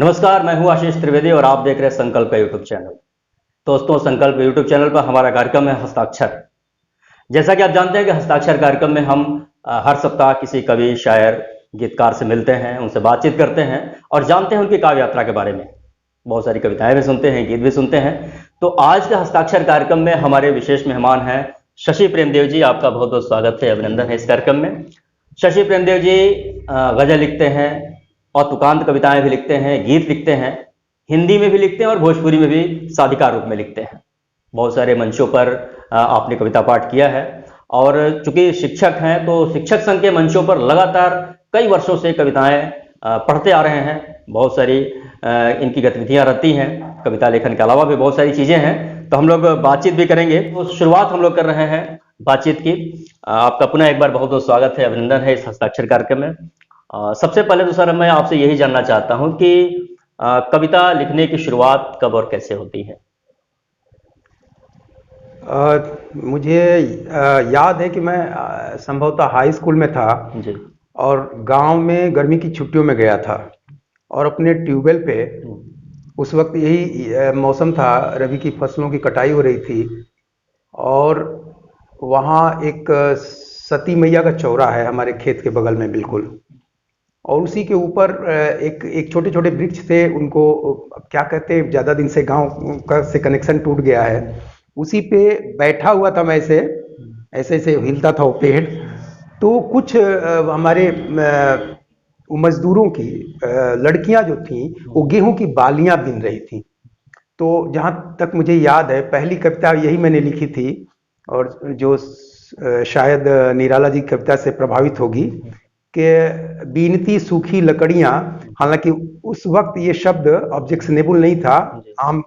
नमस्कार, मैं हूं आशीष त्रिवेदी और आप देख रहे हैं संकल्प यूट्यूब चैनल। दोस्तों, संकल्प यूट्यूब चैनल पर हमारा कार्यक्रम है हस्ताक्षर। जैसा कि आप जानते हैं कि हस्ताक्षर कार्यक्रम में हम हर सप्ताह किसी कवि, शायर, गीतकार से मिलते हैं, उनसे बातचीत करते हैं और जानते हैं उनकी काव्य यात्रा के बारे में। बहुत सारी कविताएं भी सुनते हैं, गीत भी सुनते हैं। तो आज के हस्ताक्षर कार्यक्रम में हमारे विशेष मेहमान हैं शशि प्रेमदेव जी। आपका बहुत बहुत स्वागत है, अभिनंदन है इस कार्यक्रम में। शशि प्रेमदेव जी गजल लिखते हैं और तुकांत कविताएं भी लिखते हैं, गीत लिखते हैं, हिंदी में भी लिखते हैं और भोजपुरी में भी साधिकार रूप में लिखते हैं। बहुत सारे मंचों पर आपने कविता पाठ किया है और चूंकि शिक्षक हैं तो शिक्षक संघ के मंचों पर लगातार कई वर्षों से कविताएं पढ़ते आ रहे हैं। बहुत सारी इनकी गतिविधियां रहती हैं, कविता लेखन के अलावा भी बहुत सारी चीज़ें हैं। तो हम लोग बातचीत भी करेंगे। तो शुरुआत हम लोग कर रहे हैं बातचीत की। आपका पुनः एक बार बहुत बहुत स्वागत है, अभिनंदन है इस हस्ताक्षर कार्यक्रम में। सबसे पहले तो सर मैं आपसे यही जानना चाहता हूं कि कविता लिखने की शुरुआत कब और कैसे होती है? मुझे याद है कि मैं संभवतः हाई स्कूल में था जी। और गांव में गर्मी की छुट्टियों में गया था और अपने ट्यूबवेल पे उस वक्त यही मौसम था, रबी की फसलों की कटाई हो रही थी और वहाँ एक सती मैया का चौरा है हमारे खेत के बगल में बिल्कुल, और उसी के ऊपर एक छोटे छोटे वृक्ष थे। उनको क्या कहते हैं, ज़्यादा दिन से गांव का से कनेक्शन टूट गया है। उसी पे बैठा हुआ था मैं, ऐसे ऐसे हिलता था वो पेड़। तो कुछ हमारे मजदूरों की लड़कियां जो थीं वो गेहूं की बालियां बिन रही थीं। तो जहाँ तक मुझे याद है पहली कविता यही मैंने लिखी थी और जो शायद निराला जी की कविता से प्रभावित होगी कि बीनती सूखी लकड़ियां। हालांकि उस वक्त ये शब्द ऑब्जेक्शनेबल नहीं था, आम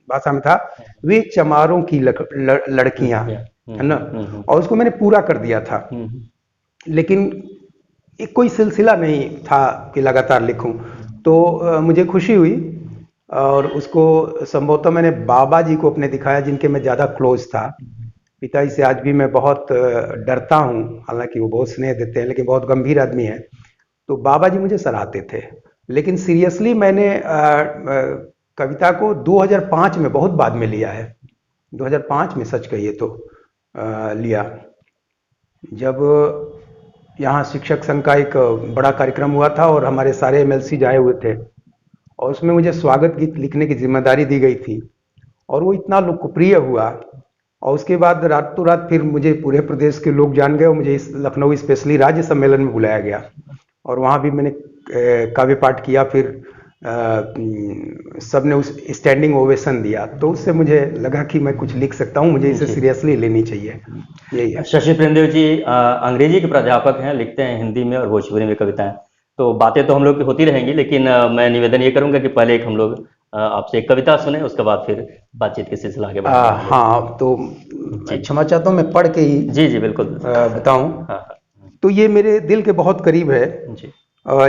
भाषा में था, वे चमारों की लड़कियां, है ना। और उसको मैंने पूरा कर दिया था, लेकिन एक कोई सिलसिला नहीं था कि लगातार लिखूं। तो मुझे खुशी हुई और उसको संभवतः मैंने बाबा जी को अपने दिखाया, जिनके मैं ज़्यादा क्लोज था। पिताजी से आज भी मैं बहुत डरता हूँ, हालांकि वो बहुत स्नेह देते हैं लेकिन बहुत गंभीर आदमी है। तो बाबा जी मुझे सराहते थे, लेकिन सीरियसली मैंने कविता को 2005 में, बहुत बाद में लिया है। 2005 में सच कहिए तो लिया, जब यहाँ शिक्षक संघ का एक बड़ा कार्यक्रम हुआ था और हमारे सारे एमएलसी आए हुए थे और उसमें मुझे स्वागत गीत लिखने की जिम्मेदारी दी गई थी और वो इतना लोकप्रिय हुआ। और उसके बाद रातों रात फिर मुझे पूरे प्रदेश के लोग जान गए और मुझे इस लखनऊ स्पेशली राज्य सम्मेलन में बुलाया गया और वहाँ भी मैंने काव्य पाठ किया। फिर सबने उस स्टैंडिंग ओवेशन दिया, तो उससे मुझे लगा कि मैं कुछ लिख सकता हूँ, मुझे इसे सीरियसली लेनी चाहिए। यही है। शशि प्रेमदेव जी अंग्रेजी के प्राध्यापक हैं, लिखते हैं हिंदी में और भोजपुरी में कविताएं। तो बातें तो हम लोग की होती रहेंगी, लेकिन मैं निवेदन ये करूंगा कि पहले एक हम लोग आपसे एक कविता सुने, उसके बाद फिर बातचीत के सिलसिला के बाद। हाँ, तो क्षमा चाहता हूँ, मैं पढ़ के ही जी जी बिल्कुल बताऊं। हाँ। तो ये मेरे दिल के बहुत करीब है जी।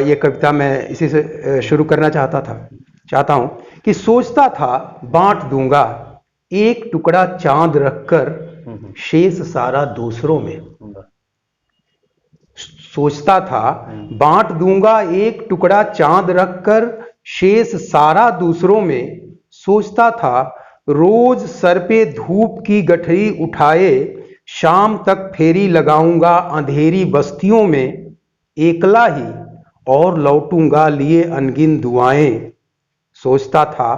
ये कविता मैं इसी से शुरू करना चाहता हूँ कि सोचता था बांट दूंगा एक टुकड़ा चांद रखकर, शेष सारा दूसरों में। सोचता था बांट दूंगा एक टुकड़ा चांद रखकर, शेष सारा दूसरों में। सोचता था रोज सर पे धूप की गठरी उठाए, शाम तक फेरी लगाऊंगा अंधेरी बस्तियों में। एकला ही और लौटूंगा लिए अनगिन दुआएं। सोचता था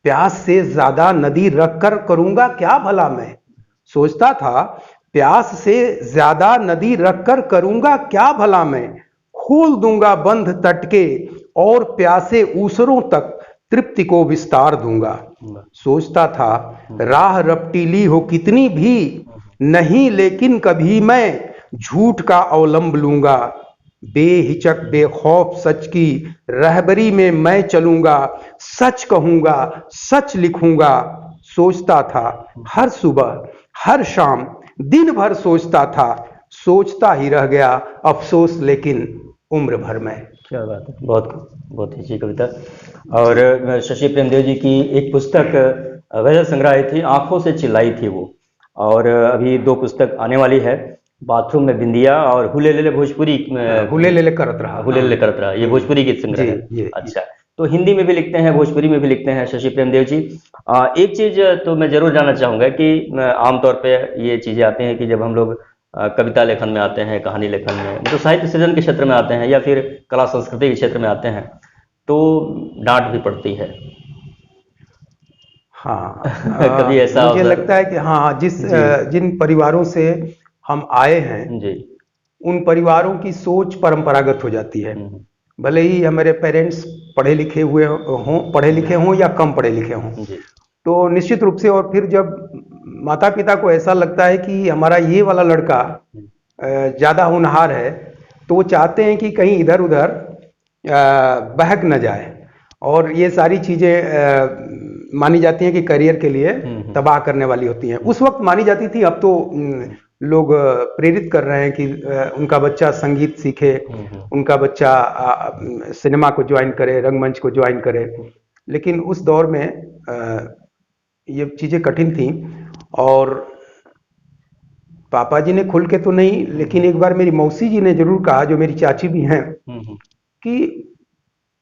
प्यास से ज्यादा नदी रखकर करूंगा क्या भला मैं। सोचता था प्यास से ज्यादा नदी रखकर करूंगा क्या भला मैं। खोल दूंगा बंध तट के और प्यासे ऊसरों तक तृप्ति को विस्तार दूंगा। सोचता था राह रपटीली हो कितनी भी नहीं, लेकिन कभी मैं झूठ का अवलंब लूंगा। बेहिचक बेखौफ सच की रहबरी में मैं चलूंगा, सच कहूंगा सच लिखूंगा। सोचता था हर सुबह हर शाम दिन भर सोचता था, सोचता ही रह गया अफसोस लेकिन उम्र भर में। क्या बात है, बहुत बहुत अच्छी कविता। और शशि प्रेमदेव जी की एक पुस्तक गजल संग्रह आई थी, आंखों से चिल्लाई थी वो, और अभी 2 पुस्तक आने वाली है, बाथरूम में बिंदिया और हुले लेले भोजपुरी हुले लेले करत रहा। हुले लेले करत रहा, ये भोजपुरी गीत संग्रह है। अच्छा, तो हिंदी में भी लिखते हैं, भोजपुरी में भी लिखते हैं शशि प्रेमदेव जी। एक चीज़ तो मैं ज़रूर जानना चाहूँगा कि आमतौर पे ये चीज़ें आती हैं कि जब हम लोग कविता लेखन में आते हैं, कहानी लेखन में, मतलब साहित्य सृजन के क्षेत्र में आते हैं या फिर कला संस्कृति के क्षेत्र में आते हैं, तो डांट भी पड़ती है। हाँ। कभी ऐसा मुझे अवसर? लगता है कि हाँ, जी। जिन परिवारों से हम आए हैं जी। उन परिवारों की सोच परंपरागत हो जाती है। हम्म। भले ही हमारे पेरेंट्स पढ़े लिखे हों या कम पढ़े लिखे हों, जी। तो निश्चित रूप से। और फिर जब माता पिता को ऐसा लगता है कि हमारा ये वाला लड़का ज़्यादा होनहार है, तो वो चाहते हैं कि कहीं इधर उधर बहक न जाए, और ये सारी चीज़ें मानी जाती हैं कि करियर के लिए तबाह करने वाली होती हैं। उस वक्त मानी जाती थी, अब तो लोग प्रेरित कर रहे हैं कि उनका बच्चा संगीत सीखे, उनका बच्चा सिनेमा को ज्वाइन करे, रंगमंच को ज्वाइन करे। लेकिन उस दौर में ये चीज़ें कठिन थी। और पापा जी ने खुल के तो नहीं, लेकिन एक बार मेरी मौसी जी ने जरूर कहा, जो मेरी चाची भी हैं, कि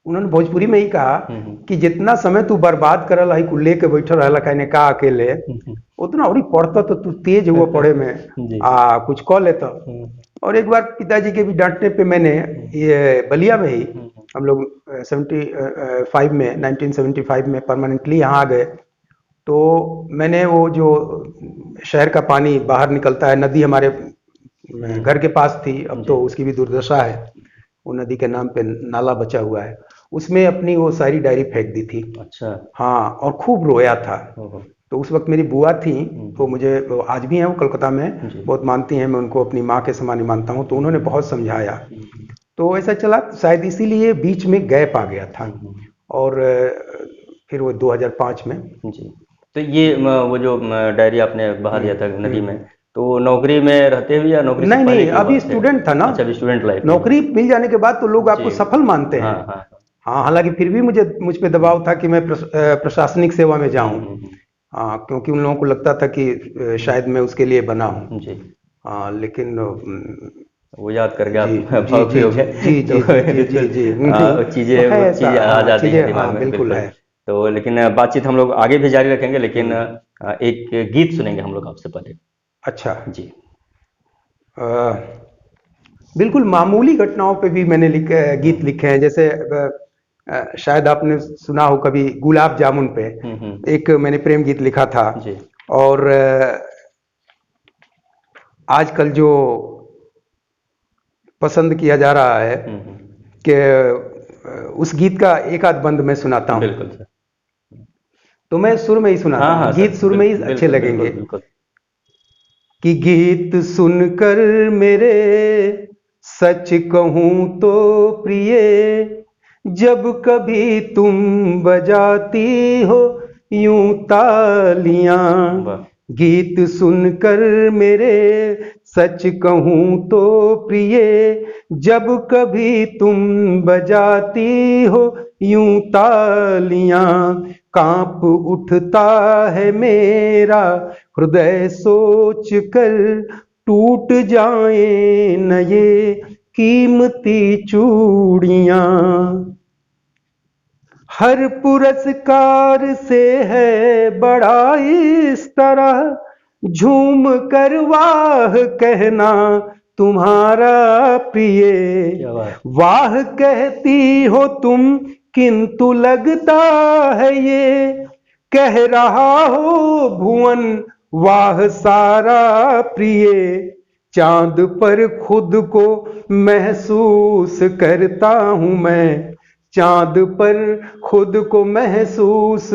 उन्होंने भोजपुरी में ही कहा कि जितना समय तू बर्बाद करल है कुल लेके बैठल रहला कहने का अकेले, उतना और पढ़ता तो तू तेज हुआ पढ़े में, जी। कुछ कह लेता। और एक बार पिताजी के भी डांटने पे मैंने ये बलिया में ही, हम लोग 1975 में परमानेंटली यहाँ आ गए, तो मैंने वो जो शहर का पानी बाहर निकलता है, नदी हमारे घर के पास थी, अब तो उसकी भी दुर्दशा है, वो नदी के नाम पे नाला बचा हुआ है, उसमें अपनी वो सारी डायरी फेंक दी थी। अच्छा। हाँ, और खूब रोया था। ओहो। तो उस वक्त मेरी बुआ थी, तो मुझे वो आज भी हैं, वो कलकत्ता में जी। बहुत मानती हैं, मैं उनको अपनी माँ के समान ही मानता हूँ, तो उन्होंने बहुत समझाया। तो ऐसा चला, शायद इसीलिए बीच में गैप आ गया था। और फिर वो 2005 में। जी। तो ये वो जो डायरी आपने बहा दिया था नदी में, तो नौकरी में रहते हुए या नौकरी से नहीं पहले नहीं, की अभी बात है? स्टूडेंट था ना। अच्छा, अभी स्टूडेंट लाइफ में। नौकरी मिल जाने के बाद तो लोग आपको जी। सफल मानते हैं। हाँ हाँ। हाँ, हालांकि फिर भी मुझ पे दबाव था कि मैं प्रशासनिक सेवा में जाऊं। हाँ, क्योंकि उन लोगों को लगता था कि शायद मैं उसके लिए बना हूँ। जी। हाँ, लेकिन वो याद करके आप जी जी भावुक भी जी हो जी गए। जी तो जी जी जी जी वो तो चीज़ें है वो ऐसा। चीज़ें आ हाँ, जाती हैं चीजें, दिमाग हाँ में, बिल्कुल बिल्कुल। है। तो लेकिन बातचीत हम लोग आगे भी जारी रखेंगे, लेकिन एक गीत सुनेंगे हम लोग आपसे पहले। अच्छा। जी। बिल्कुल मामूली घटनाओं पे भी मैंने गीत लिखे हैं। जैसे शायद आपने सुना हो कभी गुलाब जामुन पे, एक मैंने प्रेम गीत लिखा था। जी। और आजकल जो पसंद किया जा रहा है कि उस गीत का एक आध बंद मैं सुनाता हूँ। बिल्कुल सर। तो मैं सुर में ही सुनाता हाँ हाँ हूँ, सर, गीत सुर में ही अच्छे बिल्कुल लगेंगे। बिल्कुल बिल्कुल। कि गीत सुनकर मेरे सच कहूँ तो प्रिय, जब कभी तुम बजाती हो यूं तालियां। वाह। गीत सुनकर मेरे सच कहूँ तो प्रिय, जब कभी तुम बजाती हो यूं तालियां। कांप उठता है मेरा हृदय सोच कर, टूट जाए न ये कीमती चूड़ियां। हर पुरस्कार से है बड़ा इस तरह, झूम कर वाह कहना तुम्हारा प्रिय। क्या बात। वाह कहती हो तुम, किंतु लगता है ये कह रहा हो भुवन वाह सारा प्रिय। चांद पर खुद को महसूस करता हूं मैं, चांद पर खुद को महसूस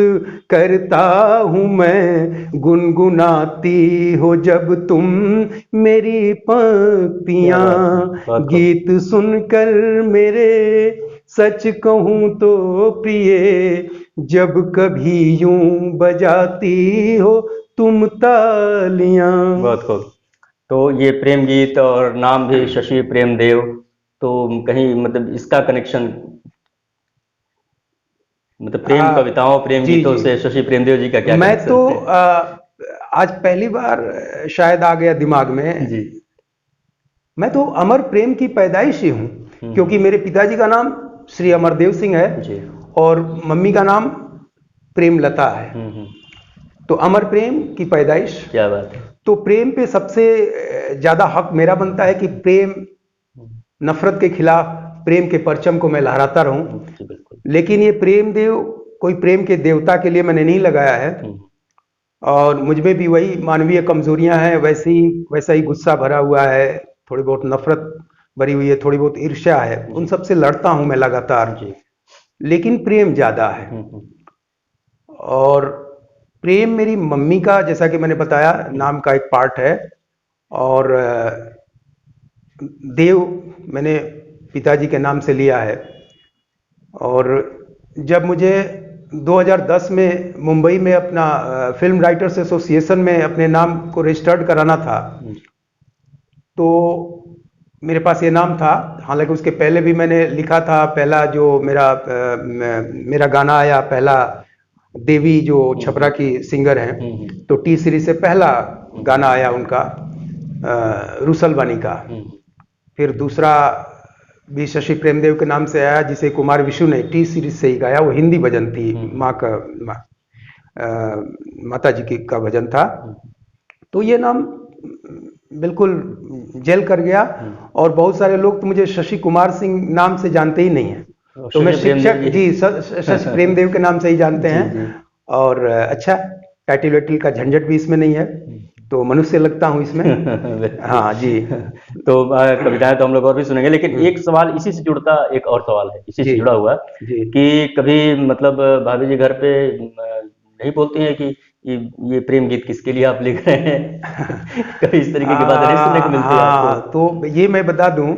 करता हूं मैं। गुनगुनाती हो जब तुम मेरी पंक्तियां। बहुत खूब। गीत सुनकर मेरे सच कहूं तो प्रिय, जब कभी यूं बजाती हो तुम तालियां। बहुत खूब। तो ये प्रेम गीत और नाम भी शशि प्रेमदेव, तो कहीं मतलब इसका कनेक्शन, मतलब प्रेम कविताओं, प्रेम जी गीतों जी, से शशि प्रेमदेव जी का क्या मैं तो कनेक्शन है? आज पहली बार शायद आ गया दिमाग में। जी। मैं तो अमर प्रेम की पैदाइश ही हूँ, क्योंकि मेरे पिताजी का नाम श्री अमरदेव सिंह है। जी। और मम्मी का नाम प्रेमलता है। तो अमर प्रेम की पैदाइश। क्या बात है। तो प्रेम पे सबसे ज्यादा हक मेरा बनता है कि प्रेम, नफरत के खिलाफ प्रेम के परचम को मैं लहराता रहूं। जी बिल्कुल। लेकिन ये प्रेम देव कोई प्रेम के देवता के लिए मैंने नहीं लगाया है, और मुझ में भी वही मानवीय कमजोरियां हैं, वैसा ही गुस्सा भरा हुआ है, थोड़ी बहुत नफरत भरी हुई है, थोड़ी बहुत ईर्ष्या है, उन सब से लड़ता हूं मैं लगातार। लेकिन प्रेम ज्यादा है। और प्रेम मेरी मम्मी का, जैसा कि मैंने बताया, नाम का एक पार्ट है। और देव मैंने पिताजी के नाम से लिया है। और जब मुझे 2010 में मुंबई में अपना फिल्म राइटर्स एसोसिएशन में अपने नाम को रजिस्टर्ड कराना था, तो मेरे पास ये नाम था। हालांकि उसके पहले भी मैंने लिखा था। पहला जो मेरा गाना आया, पहला देवी जो छपरा की सिंगर हैं, तो टी सीरीज से पहला गाना आया उनका, रूसल बानी का। फिर दूसरा भी शशि प्रेमदेव के नाम से आया, जिसे कुमार विशु ने टी सीरीज से ही गाया। वो हिंदी भजन थी, माता जी का भजन था। तो ये नाम बिल्कुल जेल कर गया। और बहुत सारे लोग तो मुझे शशि कुमार सिंह नाम से जानते ही नहीं है, तो मैं शिक्षक जी शशि प्रेमदेव के नाम से ही जानते हैं। और अच्छा, टाइटिल वाइटिल का झंझट भी इसमें नहीं है, तो मनुष्य लगता हूँ इसमें। हाँ जी। तो कविताएं तो हम लोग और भी सुनेंगे, लेकिन एक सवाल इसी से जुड़ता, एक और सवाल है इसी से जुड़ा हुआ, कि कभी मतलब भाभी जी घर पे नहीं बोलती हैं कि ये प्रेम गीत किसके लिए आप लिख रहे हैं? कभी इस तरीके की बातें नहीं सुनने को मिलती है आपको? तो ये मैं बता दूं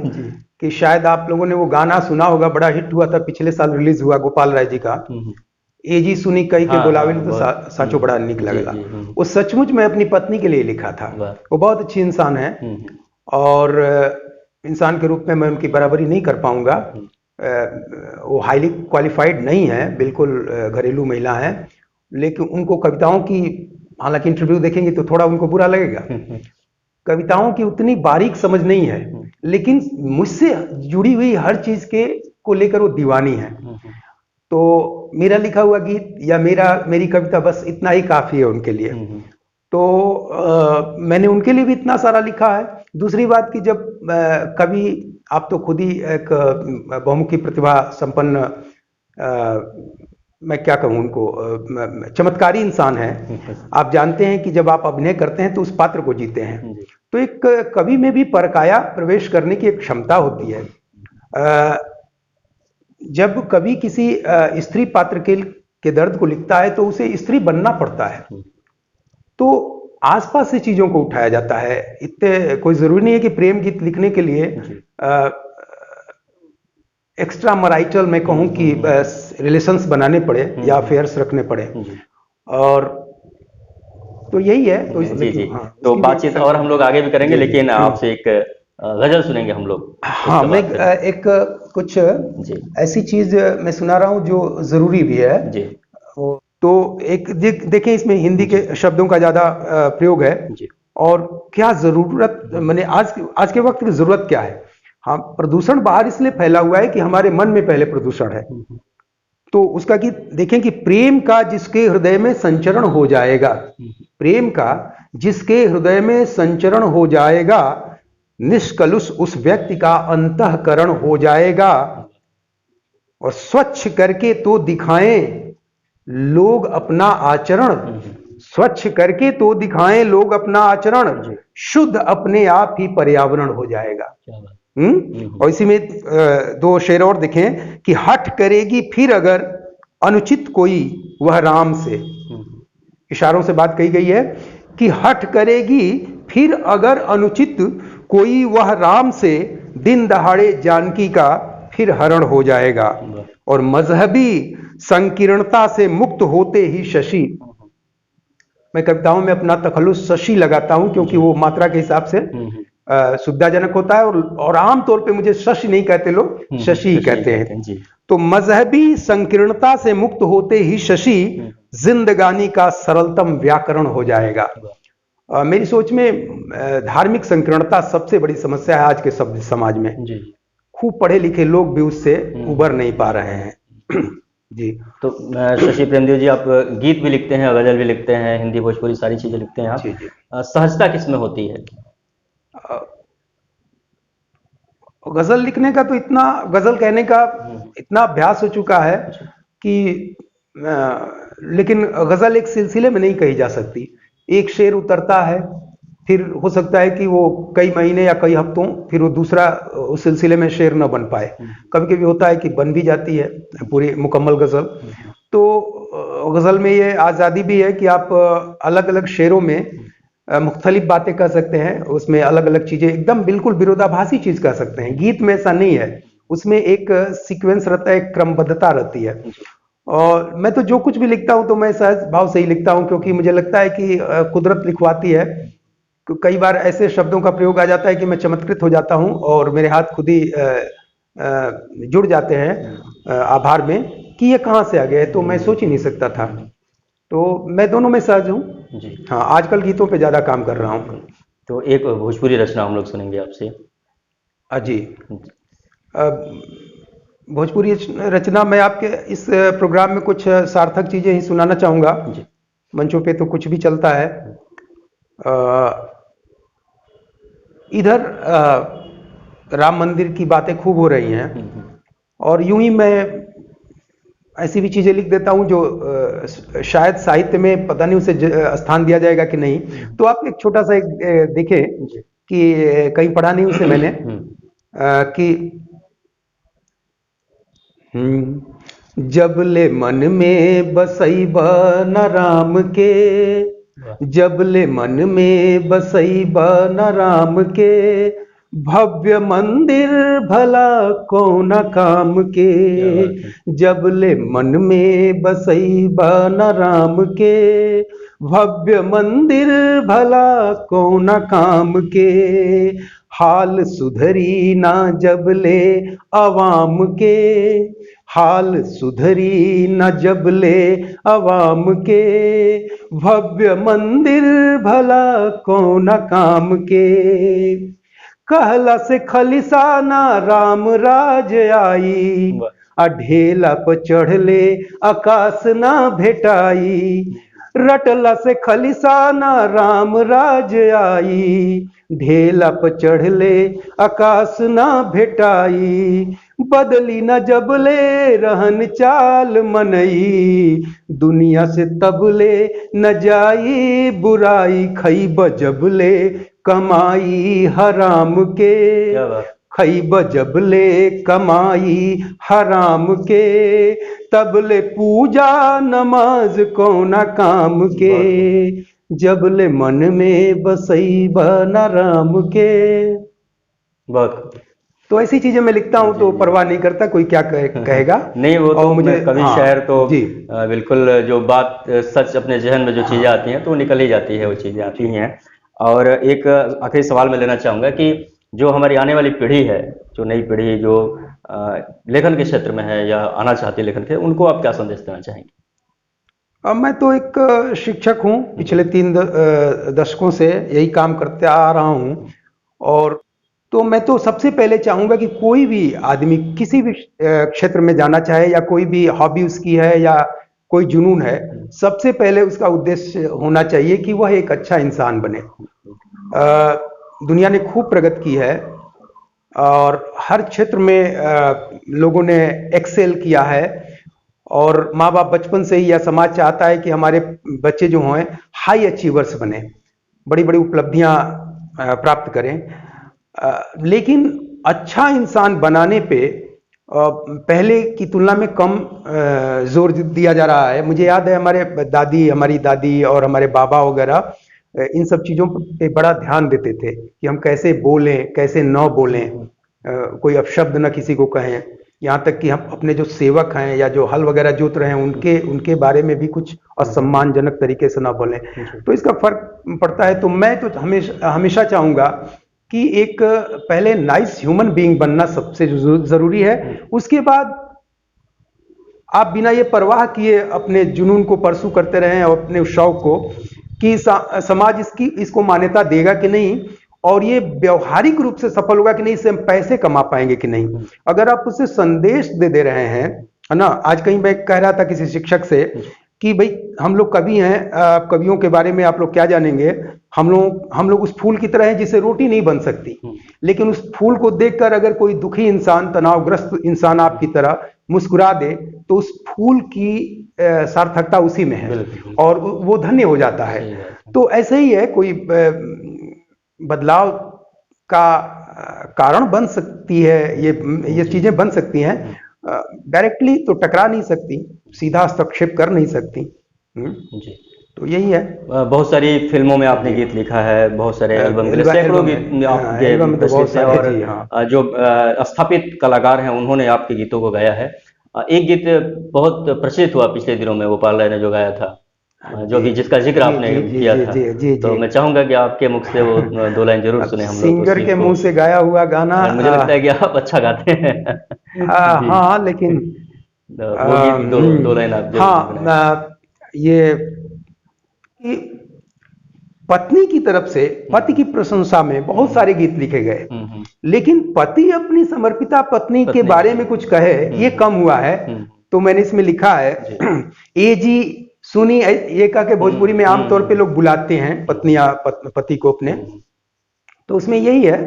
कि शायद आप लोगों ने वो गाना सुना होगा, बड़ा हिट हुआ था, पिछले साल रिलीज हुआ, गोपाल राय जी का, ए जी सुनी कही के बोलावे तो साचो बड़ा निक लगेगा। वो सचमुच मैं अपनी पत्नी के लिए लिखा था। वो बहुत अच्छी इंसान है, और इंसान के रूप में मैं उनकी बराबरी नहीं कर पाऊंगा। वो हाईली क्वालिफाइड नहीं है, बिल्कुल घरेलू महिला है। लेकिन उनको कविताओं की, हालांकि इंटरव्यू देखेंगे तो थोड़ा उनको बुरा लगेगा, कविताओं की उतनी बारीक समझ नहीं है, लेकिन मुझसे जुड़ी हुई हर चीज को लेकर वो दीवानी है। तो मेरा लिखा हुआ गीत या मेरी कविता, बस इतना ही काफी है उनके लिए। तो मैंने उनके लिए भी इतना सारा लिखा है। दूसरी बात कि जब कभी, आप तो खुद ही एक बहुमुखी प्रतिभा संपन्न, मैं क्या कहूँ उनको, चमत्कारी इंसान है। आप जानते हैं कि जब आप अभिनय करते हैं तो उस पात्र को जीते हैं। तो एक कवि में भी परकाया प्रवेश करने की एक क्षमता होती है। जब कवि किसी स्त्री पात्र के दर्द को लिखता है तो उसे स्त्री बनना पड़ता है, तो आसपास से चीजों को उठाया जाता है। इतने कोई जरूरी नहीं है कि प्रेम गीत लिखने के लिए एक्स्ट्रा मैरिटल मैं कहूं कि रिलेशंस बनाने पड़े या अफेयर्स रखने पड़े। और तो यही है। तो जी। तो बातचीत और हम लोग आगे भी करेंगे, लेकिन आपसे एक गजल सुनेंगे हम लोग। हाँ, मैं एक कुछ ऐसी चीज मैं सुना रहा हूँ जो जरूरी भी है जी। तो एक देखें, इसमें हिंदी के शब्दों का ज्यादा प्रयोग है जी। और क्या जरूरत, मैंने आज के वक्त की जरूरत क्या है। हाँ, प्रदूषण बाहर इसलिए फैला हुआ है कि हमारे मन में पहले प्रदूषण है। तो उसका कि देखें कि प्रेम का जिसके हृदय में संचरण हो जाएगा, प्रेम का जिसके हृदय में संचरण हो जाएगा, निष्कलुष उस व्यक्ति का अंतःकरण हो जाएगा। और स्वच्छ करके तो दिखाएं लोग अपना आचरण, स्वच्छ करके तो दिखाएं लोग अपना आचरण, शुद्ध अपने आप ही पर्यावरण हो जाएगा। और इसी में दो शेर और देखें कि हठ करेगी फिर अगर अनुचित कोई वह राम से, इशारों से बात कही गई है कि हठ करेगी फिर अगर अनुचित कोई वह राम से, दिन दहाड़े जानकी का फिर हरण हो जाएगा। और मजहबी संकीर्णता से मुक्त होते ही शशि, मैं कविताओं में अपना तखल्लुस शशि लगाता हूं क्योंकि वो मात्रा के हिसाब से सुविधाजनक होता है। और आमतौर पे मुझे शशि नहीं कहते लोग, शशि ही कहते हैं। तो मजहबी संकीर्णता से मुक्त होते ही शशि, जिंदगानी का सरलतम व्याकरण हो जाएगा। मेरी सोच में धार्मिक संकीर्णता सबसे बड़ी समस्या है आज के समाज में। खूब पढ़े लिखे लोग भी उससे उबर नहीं पा रहे हैं। जी। तो शशि प्रेमदेव जी, आप गीत भी लिखते हैं, गज़ल भी लिखते हैं, हिंदी भोजपुरी सारी चीज़ें लिखते हैं आप। जी, जी। सहजता किसमें होती है? अ, गज़ल लिखने का तो इतना, गज़ल कहने का हुँ, इतना अभ्यास हो चुका है जी। कि लेकिन गज़ल एक सिलसिले में नहीं कही जा सकती। एक शेर उतरता है, फिर हो सकता है कि वो कई महीने या कई हफ्तों फिर वो दूसरा उस सिलसिले में शेर न बन पाए। हुँ, कभी-कभी होता है कि बन भी जाती है पूरी मुकम्मल गज़ल। हुँ, हुँ, तो गज़ल में ये आज़ादी भी है कि आप अलग-अलग शेरों में हुँ, मुख्तलिफ बातें कर सकते हैं, उसमें अलग-अलग चीज़ें एकदम बिल्कुल विरोधाभासी चीज़ कह सकते हैं। गीत में ऐसा नहीं है, उसमें एक सीक्वेंस रहता है, एक क्रमबद्धता रहती है। जी। और मैं तो जो कुछ भी लिखता हूँ तो मैं सहज भाव से ही लिखता हूँ, क्योंकि मुझे लगता है कि कुदरत लिखवाती है। तो कई बार ऐसे शब्दों का प्रयोग आ जाता है कि मैं चमत्कृत हो जाता हूँ और मेरे हाथ खुद ही जुड़ जाते हैं हुँ, आभार में कि ये कहाँ से आ गया है, तो मैं सोच ही नहीं सकता था। हुँ, तो मैं दोनों में सहज हूँ। जी, हाँ, आजकल गीतों पे ज़्यादा काम कर रहा बिल्कुल। हूँ। तो एक भोजपुरी रचना हम लोग सुनेंगे आपसे। जी। जी, अ, भोजपुरी रचना मैं आपके इस प्रोग्राम में कुछ सार्थक चीज़ें ही सुनाना चाहूँगा। जी। मंचों पे तो कुछ भी चलता है। हुँ, अ, इधर राम मंदिर की बातें खूब हो रही हैं, हुँ, हुँ, और यूं ही मैं ऐसी भी चीज़ें लिख देता हूं जो शायद साहित्य में पता नहीं उसे स्थान दिया जाएगा कि नहीं। हुँ, तो आप एक छोटा सा एक देखें जी। कि कहीं पढ़ा नहीं उसे मैंने, हुँ, कि जब ले मन में बसई न राम के, वाह! जब ले मन में बसई न राम के, भव्य मंदिर भला कौन काम के। क्या बात है। जब ले मन में बसई न राम के, भव्य मंदिर भला कौन काम के। हाल सुधरी ना जब ले अवाम के, हाल सुधरी न जब ले अवाम के, भव्य मंदिर भला कौन काम के। कहला से खलिसाना राम राज आई, वाह! अढेला पर चढ़ले आकाश ना भेटाई। रटला से खलिसाना राम राज आई, ढेला पर चढ़ले आकाश ना भेटाई। बदली न जबले रहन चाल मनई, दुनिया से तबले न जाई बुराई। खईब जबले कमाई हराम के, क्या बात! खईब जबले कमाई हराम के, तबले पूजा नमाज कौना काम के। बहुत खूब। जबले मन में बसई न राम के। बहुत खूब। तो ऐसी चीजें मैं लिखता हूं जी, तो जी। परवाह नहीं करता कोई क्या कहेगा। नहीं, वो और तो मुझे, मैं कवि हाँ। शायर तो जी। बिल्कुल जो बात सच अपने ज़हन में जो चीज़ें हाँ। आती हैं तो वो निकल ही जाती है, वो चीज़ें आती जी। ही हैं। और एक आखिरी सवाल मैं लेना चाहूँगा कि जो हमारी आने वाली पीढ़ी है, जो नई पीढ़ी जो लेखन के क्षेत्र में है या आना चाहती है लेखन के, उनको आप क्या संदेश देना चाहेंगे? अब मैं तो एक शिक्षक हूँ, हुँ, पिछले 3 दशकों से यही काम करते आ रहा हूँ। हुँ, और तो मैं तो सबसे पहले चाहूँगा कि कोई भी आदमी किसी भी क्षेत्र में जाना चाहे, या कोई भी हॉबी उसकी है या कोई जुनून है, हुँ, सबसे पहले उसका उद्देश्य होना चाहिए कि वह एक अच्छा इंसान बने। दुनिया ने खूब प्रगति की है और हर क्षेत्र में लोगों ने एक्सेल किया है, और माँ बाप बचपन से ही, या समाज चाहता है कि हमारे बच्चे जो हैं हाई अचीवर्स बने, बड़ी बड़ी उपलब्धियां प्राप्त करें। लेकिन अच्छा इंसान बनाने पे पहले की तुलना में कम जोर दिया जा रहा है। मुझे याद है हमारी दादी और हमारे बाबा वगैरह इन सब चीज़ों पे बड़ा ध्यान देते थे कि हम कैसे बोलें, कैसे न बोलें, हुँ, कोई अपशब्द न किसी को कहें। यहाँ तक कि हम अपने जो सेवक हैं या जो हल वगैरह जोत रहे हैं हुँ, उनके उनके बारे में भी कुछ हुँ, असम्मानजनक तरीके से ना बोलें। जी, तो इसका फर्क पड़ता है। तो मैं तो हमेशा हमेशा चाहूँगा कि एक पहले नाइस ह्यूमन बीइंग बनना सबसे ज़रूरी है। हुँ, उसके बाद आप बिना ये परवाह किए अपने जुनून को परसू करते रहें और अपने उस शौक को, कि समाज इसको मान्यता देगा कि नहीं, और ये व्यवहारिक रूप से सफल होगा कि नहीं, इससे हम पैसे कमा पाएंगे कि नहीं। हुँ, अगर आप उसे संदेश दे रहे हैं है ना। आज कहीं मैं कह रहा था किसी शिक्षक से कि भाई हम लोग कवि हैं, कवियों के बारे में आप लोग क्या जानेंगे। हम लोग उस फूल की तरह हैं जिससे रोटी नहीं बन सकती, लेकिन उस फूल को देखकर अगर कोई दुखी इंसान, तनावग्रस्त इंसान आपकी तरह मुस्कुरा दे तो उस फूल की सार्थकता उसी में है और वो धन्य हो जाता है। तो ऐसे ही है, कोई बदलाव का कारण बन सकती है, ये चीजें बन सकती हैं। डायरेक्टली तो टकरा नहीं सकती, सीधा हस्तक्षेप कर नहीं सकती। जी। तो यही है। बहुत सारी फिल्मों में आपने गीत लिखा है, बहुत सारे एल्बम के लिए सैकड़ों गीत आपके एल्बम में तो बहुत प्रसिद्ध हैं सारे, और जी हाँ। जो स्थापित कलाकार हैं उन्होंने आपके गीतों को गाया है। एक गीत बहुत प्रचलित हुआ पिछले दिनों में, गोपाल राय ने जो गाया था, जो भी जिसका जिक्र आपने किया था, तो मैं चाहूंगा कि आपके मुख से वो 2 लाइन जरूर सुने हम लोग। सिंगर के मुंह से गाया हुआ गाना, मुझे लगता है कि आप अच्छा गाते हैं। जी। हाँ, लेकिन वो गीत 2 लाइन आप जरूर सुनाएं। हाँ, ये कि पत्नी की तरफ से पति की प्रशंसा में बहुत सारे गीत लिखे गए, लेकिन पति अपनी समर्पिता पत्नी के बारे में कुछ कहे ये कम हुआ है। तो मैंने इसमें लिखा है, ए जी सुनी, ये कह के भोजपुरी में आमतौर पे लोग बुलाते हैं पत्नियां पति को अपने। तो उसमें यही है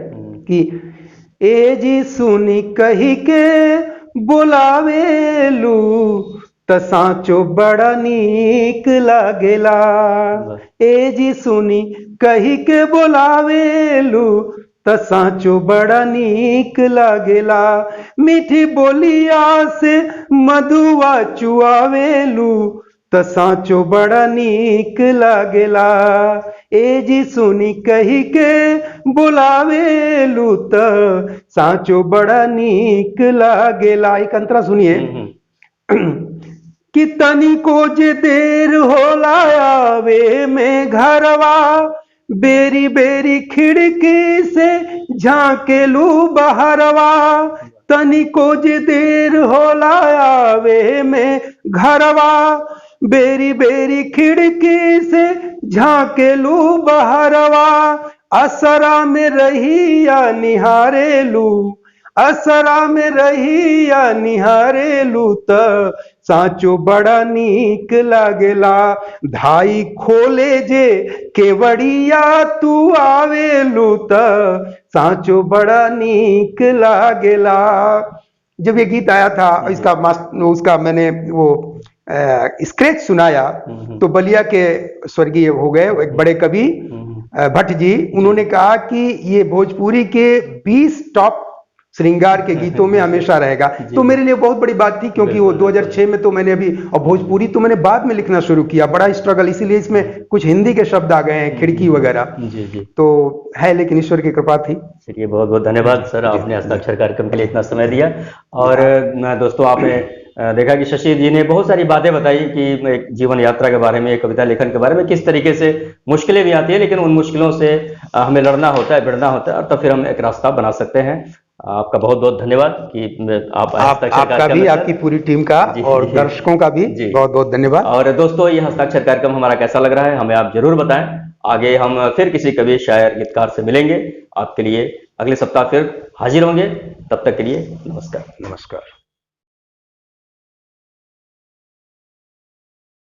कि ए जी सुनी कही के बोलावेलू त सांचो बड़ा नीक लागेला। ए जी सुनी कही के बोलावेलू त सांचो बड़ा नीक लागेला। मीठी बोलिया से मधुआ चुआवेलू त सांचो बड़ा नीक लागेला। ए जी सुनी कही के बुलावेलू त सांचो बड़ा नीक लागेला। एक अंतरा सुनिए कि तनी को जे देर होला आवे में घरवा, बेरी बेरी खिड़की से झांकेलू बहरवा। तनी को जे देर होला आवे में घरवा, बेरी बेरी खिड़की से झांकेलू बहरवा। असरा में रहिया निहारेलू, असरा में रहिया निहारेलू त सांचो बड़ा नीक लागेला। धाई खोले जे केवड़िया तू आवेलू त सांचो बड़ा नीक लागेला। जब ये गीत आया था, उसका मैंने वो स्क्रेच सुनाया तो बलिया के स्वर्गीय हो गए एक बड़े कवि भट्ट जी, उन्होंने कहा कि ये भोजपुरी के 20 टॉप श्रृंगार के गीतों में हमेशा रहेगा। तो मेरे लिए बहुत बड़ी बात थी, क्योंकि वो 2006 में तो मैंने अभी, और भोजपुरी तो मैंने बाद में लिखना शुरू किया, बड़ा स्ट्रगल, इसीलिए इसमें कुछ हिंदी के शब्द आ गए हैं, खिड़की वगैरह। जी। तो है, लेकिन ईश्वर की कृपा थी। चलिए, बहुत बहुत धन्यवाद सर, आपने हस्ताक्षर कार्यक्रम के लिए इतना समय दिया। और दोस्तों, आपने देखा कि शशि जी ने बहुत सारी बातें बताई कि एक जीवन यात्रा के बारे में, कविता लेखन के बारे में, किस तरीके से मुश्किलें भी आती है, लेकिन उन मुश्किलों से हमें लड़ना होता है, भिड़ना होता है, और तब फिर हम एक रास्ता बना सकते हैं। आपका बहुत बहुत धन्यवाद कि आपका भी, आपकी पूरी टीम का और दर्शकों का भी बहुत बहुत धन्यवाद। और दोस्तों, ये हस्ताक्षर कार्यक्रम हमारा कैसा लग रहा है हमें आप जरूर बताएं। आगे हम फिर किसी कवि, शायर, गीतकार से मिलेंगे आपके लिए, अगले सप्ताह फिर हाजिर होंगे। तब तक के लिए नमस्कार। नमस्कार।